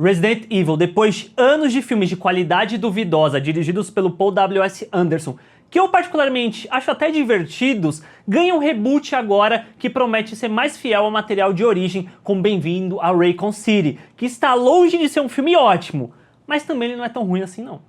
Resident Evil, depois de anos de filmes de qualidade duvidosa dirigidos pelo Paul W.S. Anderson, que eu particularmente acho até divertidos, ganha um reboot agora que promete ser mais fiel ao material de origem, com Bem-vindo a Raccoon City, que está longe de ser um filme ótimo, mas também ele não é tão ruim assim não.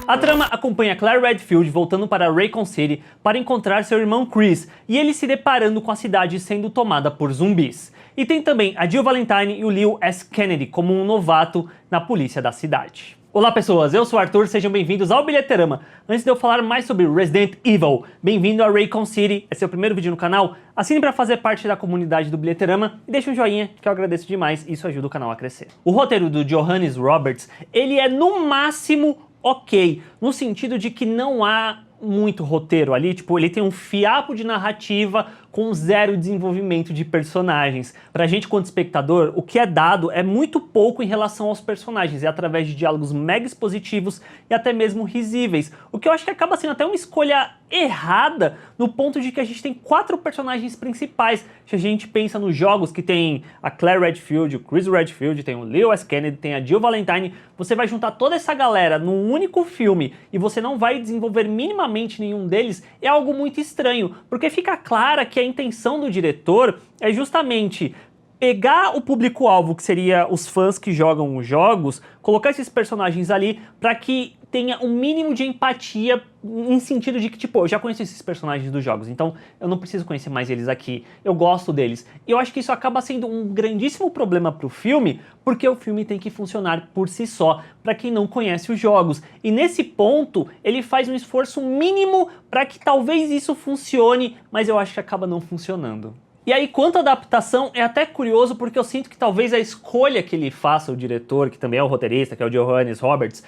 A trama acompanha Claire Redfield voltando para Raccoon City para encontrar seu irmão Chris e ele se deparando com a cidade sendo tomada por zumbis. E tem também a Jill Valentine e o Leo S. Kennedy como um novato na polícia da cidade. Olá pessoas, eu sou o Arthur, sejam bem-vindos ao Bilheterama. Antes de eu falar mais sobre Resident Evil, bem-vindo a Raccoon City, esse é o primeiro vídeo no canal, assine para fazer parte da comunidade do Bilheterama e deixe um joinha que eu agradeço demais, isso ajuda o canal a crescer. O roteiro do Johannes Roberts, ele é no máximo ok, no sentido de que não há muito roteiro ali, tipo, ele tem um fiapo de narrativa com zero desenvolvimento de personagens. Pra gente, quanto espectador, o que é dado é muito pouco em relação aos personagens, é através de diálogos mega expositivos e até mesmo risíveis, o que eu acho que acaba sendo até uma escolha errada no ponto de que a gente tem 4 personagens principais. Se a gente pensa nos jogos que tem a Claire Redfield, o Chris Redfield, tem o Leo S. Kennedy, tem a Jill Valentine, você vai juntar toda essa galera num único filme e você não vai desenvolver minimamente nenhum deles, é algo muito estranho, porque fica clara que a intenção do diretor é justamente pegar o público-alvo, que seria os fãs que jogam os jogos, colocar esses personagens ali para que tenha um mínimo de empatia em sentido de que, tipo, eu já conheço esses personagens dos jogos, então eu não preciso conhecer mais eles aqui, eu gosto deles. E eu acho que isso acaba sendo um grandíssimo problema pro filme, porque o filme tem que funcionar por si só, para quem não conhece os jogos. E nesse ponto, ele faz um esforço mínimo para que talvez isso funcione, mas eu acho que acaba não funcionando. E aí, quanto à adaptação, é até curioso porque eu sinto que talvez a escolha que ele faça, o diretor, que também é o roteirista, que é o Johannes Roberts,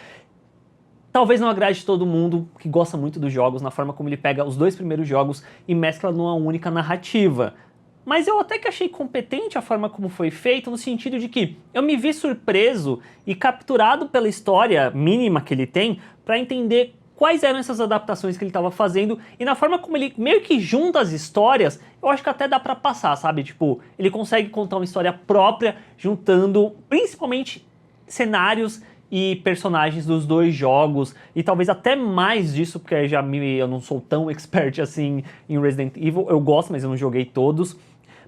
talvez não agrade todo mundo que gosta muito dos jogos, na forma como ele pega os 2 primeiros jogos e mescla numa única narrativa. Mas eu até que achei competente a forma como foi feito, no sentido de que eu me vi surpreso e capturado pela história mínima que ele tem para entender quais eram essas adaptações que ele estava fazendo, e na forma como ele meio que junta as histórias, eu acho que até dá pra passar, sabe? Tipo, ele consegue contar uma história própria, juntando principalmente cenários e personagens dos 2 jogos, e talvez até mais disso, porque eu não sou tão expert assim em Resident Evil, eu gosto, mas eu não joguei todos.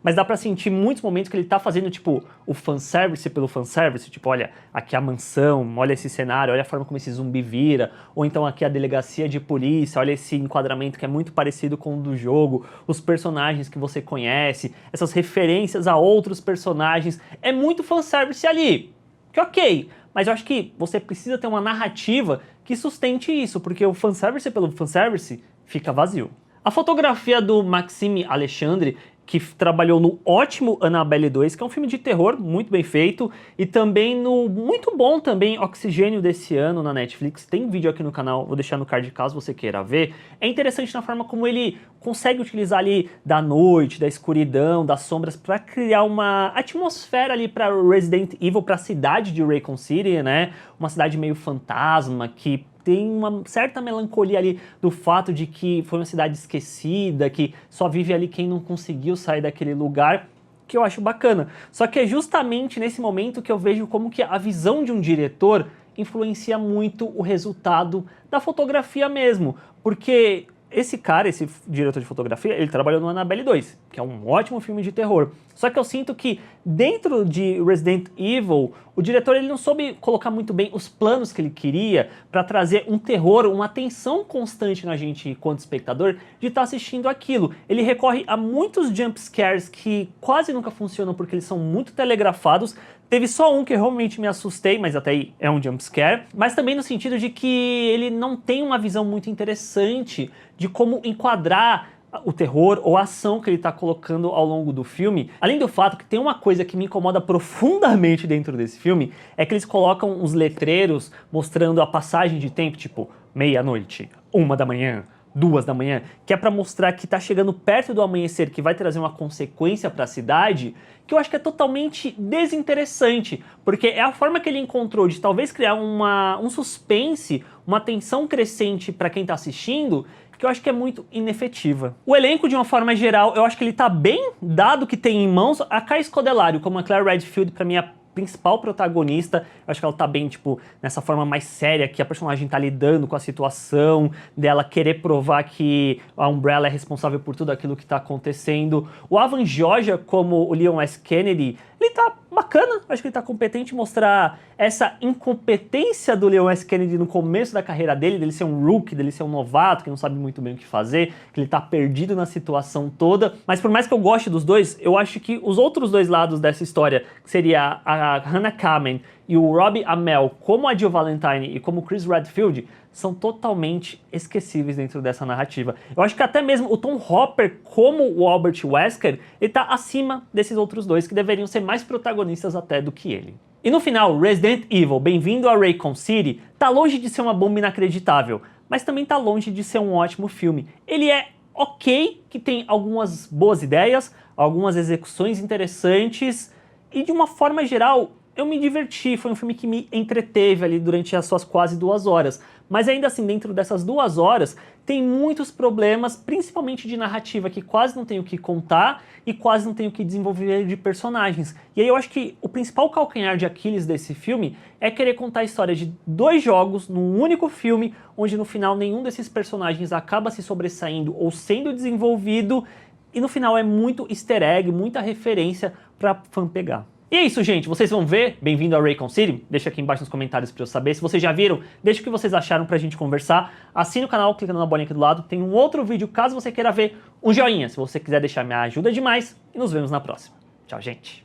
Mas dá pra sentir muitos momentos que ele tá fazendo, tipo, o fanservice pelo fanservice, tipo, olha, aqui a mansão, olha esse cenário, olha a forma como esse zumbi vira, ou então aqui a delegacia de polícia, olha esse enquadramento que é muito parecido com o do jogo, os personagens que você conhece, essas referências a outros personagens, é muito fanservice ali, que ok, mas eu acho que você precisa ter uma narrativa que sustente isso, porque o fanservice pelo fanservice fica vazio. A fotografia do Maxime Alexandre, que trabalhou no ótimo Annabelle 2, que é um filme de terror muito bem feito, e também no muito bom também Oxigênio desse ano na Netflix, tem vídeo aqui no canal, vou deixar no card caso você queira ver. É interessante na forma como ele consegue utilizar ali da noite, da escuridão, das sombras, para criar uma atmosfera ali para Resident Evil, para a cidade de Raccoon City, né? Uma cidade meio fantasma, que tem uma certa melancolia ali do fato de que foi uma cidade esquecida, que só vive ali quem não conseguiu sair daquele lugar, que eu acho bacana. Só que é justamente nesse momento que eu vejo como que a visão de um diretor influencia muito o resultado da fotografia mesmo, porque esse cara, esse diretor de fotografia, ele trabalhou no Annabelle 2, que é um ótimo filme de terror. Só que eu sinto que dentro de Resident Evil, o diretor ele não soube colocar muito bem os planos que ele queria para trazer um terror, uma tensão constante na gente, enquanto espectador, de estar assistindo aquilo. Ele recorre a muitos jump scares que quase nunca funcionam porque eles são muito telegrafados. Teve só um que eu realmente me assustei, mas até aí é um jumpscare. Mas também no sentido de que ele não tem uma visão muito interessante de como enquadrar o terror ou a ação que ele está colocando ao longo do filme. Além do fato que tem uma coisa que me incomoda profundamente dentro desse filme, é que eles colocam uns letreiros mostrando a passagem de tempo, tipo meia-noite, 1 da manhã, 2 da manhã, que é para mostrar que tá chegando perto do amanhecer, que vai trazer uma consequência para a cidade, que eu acho que é totalmente desinteressante, porque é a forma que ele encontrou de talvez criar um suspense, uma tensão crescente para quem tá assistindo, que porque eu acho que é muito inefetiva. O elenco, de uma forma geral, eu acho que ele tá bem dado que tem em mãos. A Kai Scodelario, como a Claire Redfield, pra mim é a principal protagonista. Eu acho que ela tá bem, tipo, nessa forma mais séria, que a personagem tá lidando com a situação, dela querer provar que a Umbrella é responsável por tudo aquilo que tá acontecendo. O Avan Georgia, como o Leon S. Kennedy, ele tá bacana, acho que ele tá competente em mostrar essa incompetência do Leon S. Kennedy no começo da carreira dele ser um rookie, dele ser um novato, que não sabe muito bem o que fazer, que ele tá perdido na situação toda. Mas por mais que eu goste dos dois, eu acho que os outros dois lados dessa história, que seria a Hannah Kamen e o Robbie Amell, como a Jill Valentine e como o Chris Redfield, são totalmente esquecíveis dentro dessa narrativa. Eu acho que até mesmo o Tom Hopper, como o Albert Wesker, ele tá acima desses outros dois, que deveriam ser mais protagonistas até do que ele. E no final, Resident Evil, Bem-vindo a Raycon City, tá longe de ser uma bomba inacreditável, mas também tá longe de ser um ótimo filme. Ele é ok, que tem algumas boas ideias, algumas execuções interessantes, e de uma forma geral, eu me diverti, foi um filme que me entreteve ali durante as suas quase 2 horas. Mas ainda assim, dentro dessas 2 horas, tem muitos problemas, principalmente de narrativa, que quase não tem o que contar e quase não tem o que desenvolver de personagens. E aí eu acho que o principal calcanhar de Aquiles desse filme é querer contar a história de 2 jogos num único filme, onde no final nenhum desses personagens acaba se sobressaindo ou sendo desenvolvido, e no final é muito easter egg, muita referência pra fã pegar. E é isso, gente. Vocês vão ver Bem-vindo a Raycon City? Deixa aqui embaixo nos comentários pra eu saber. Se vocês já viram, deixa o que vocês acharam pra gente conversar. Assine o canal clicando na bolinha aqui do lado. Tem um outro vídeo, caso você queira ver, um joinha. Se você quiser deixar, me ajuda demais. E nos vemos na próxima. Tchau, gente.